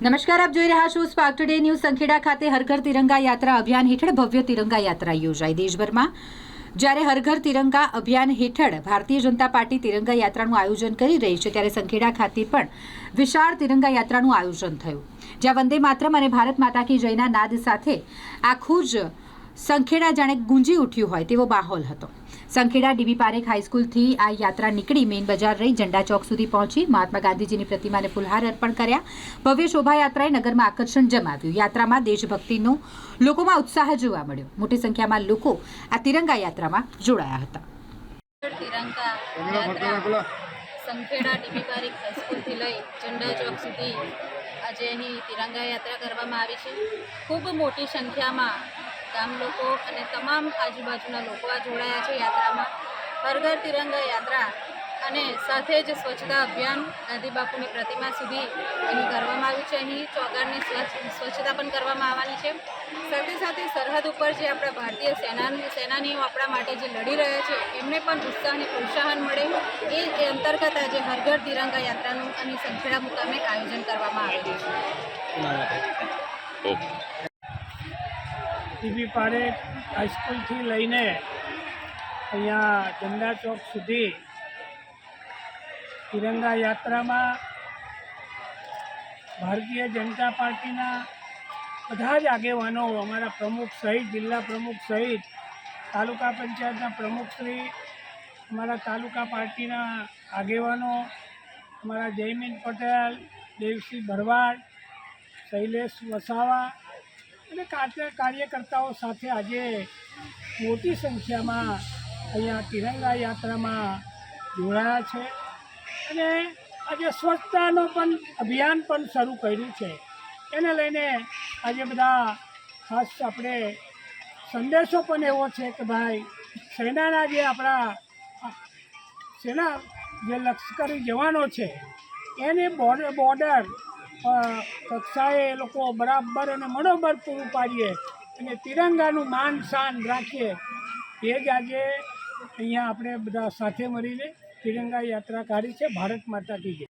નમસ્કાર, આપ જોઈ રહ્યા છો સ્પાર્ક ટુડે ન્યૂઝ। સંખેડા ખાતે હર ઘર તિરંગા યાત્રા અભિયાન હેઠળ ભવ્ય તિરંગા યાત્રા યોજાઈ। દેશભરમાં જ્યારે હર ઘર તિરંગા અભિયાન હેઠળ ભારતીય જનતા પાર્ટી તિરંગા યાત્રાનું આયોજન કરી રહી છે, ત્યારે સંખેડા ખાતે પણ વિશાળ તિરંગા યાત્રાનું આયોજન થયું, જ્યાં વંદે માતરમ અને ભારત માતા કી જયના નાદ સાથે આખું જ સંખેડા જાણે ગુંજી ઉઠ્યું હોય તેવો માહોલ હતો। સંખેડા ડીબી પારેખ હાઈસ્કૂલથી આ યાત્રા નીકળી મેઇન બજાર રહી ઝંડા ચોક સુધી પહોંચી મહાત્મા ગાંધીજીની પ્રતિમાને ફૂલહાર અર્પણ કર્યા। ભવ્ય શોભાયાત્રાએ નગરમાં આકર્ષણ જમાવ્યું। યાત્રામાં દેશભક્તિનો લોકોમાં ઉત્સાહ જોવા મળ્યો। મોટી સંખ્યામાં લોકો આ તિરંગા યાત્રામાં જોડાયા હતા। સંખેડા ડીબી પારેખ હાઈસ્કૂલથી લઈ ઝંડા ચોક સુધી આજે અહીં તિરંગા યાત્રા કરવામાં આવી છે। ખૂબ મોટી સંખ્યામાં ગામ લોકો અને તમામ આજુબાજુના લોકો આ જોડાયા છે યાત્રામાં। હર ઘર તિરંગા યાત્રા અને સાથે જ સ્વચ્છતા અભિયાન ગાંધી બાપુની પ્રતિમા સુધી અહીં કરવામાં આવ્યું છે। અહીં ચોગારની સ્વચ્છતા પણ કરવામાં આવવાની છે। સાથે સાથે સરહદ ઉપર જે આપણા ભારતીય સેનાનીઓ આપણા માટે જે લડી રહ્યા છે એમને પણ ઉત્સાહ અને પ્રોત્સાહન મળે એ અંતર્ગત આજે હર ઘર તિરંગા યાત્રાનું અહીં સંખેડા મુકામે આયોજન કરવામાં આવેલું છે। ડીબી પારેખ હાઈસ્કૂલથી લઈને અહીંયા ઝંડા ચોક સુધી તિરંગા યાત્રામાં ભારતીય જનતા પાર્ટીના બધા જ આગેવાનો, અમારા પ્રમુખ સહિત, જિલ્લા પ્રમુખ સહિત, તાલુકા પંચાયતના પ્રમુખશ્રી, અમારા તાલુકા પાર્ટીના આગેવાનો, અમારા જયમીન પટેલ, દેવસિંહ ભરવાડ, શૈલેષ વસાવા અને કાર્યકર્તાઓ સાથે આજે મોટી સંખ્યામાં અહીંયા તિરંગા યાત્રામાં જોડાયા છે અને આજે સ્વચ્છતાનો પણ અભિયાન પણ શરૂ કર્યું છે। એને લઈને આજે બધા ખાસ આપણે સંદેશો પણ એવો છે કે ભાઈ સેનાના જે આપણા સેના જે લશ્કરી જવાનો છે એને બોર્ડર કક્ષાએ એ લોકો બરાબર અને મનોબળ પૂરું પાડીએ અને તિરંગાનું માન શાન રાખીએ, એ જ આજે અહીંયા આપણે બધા સાથે મળીને તિરંગા યાત્રા કાઢી છે। ભારત માતા કી જય।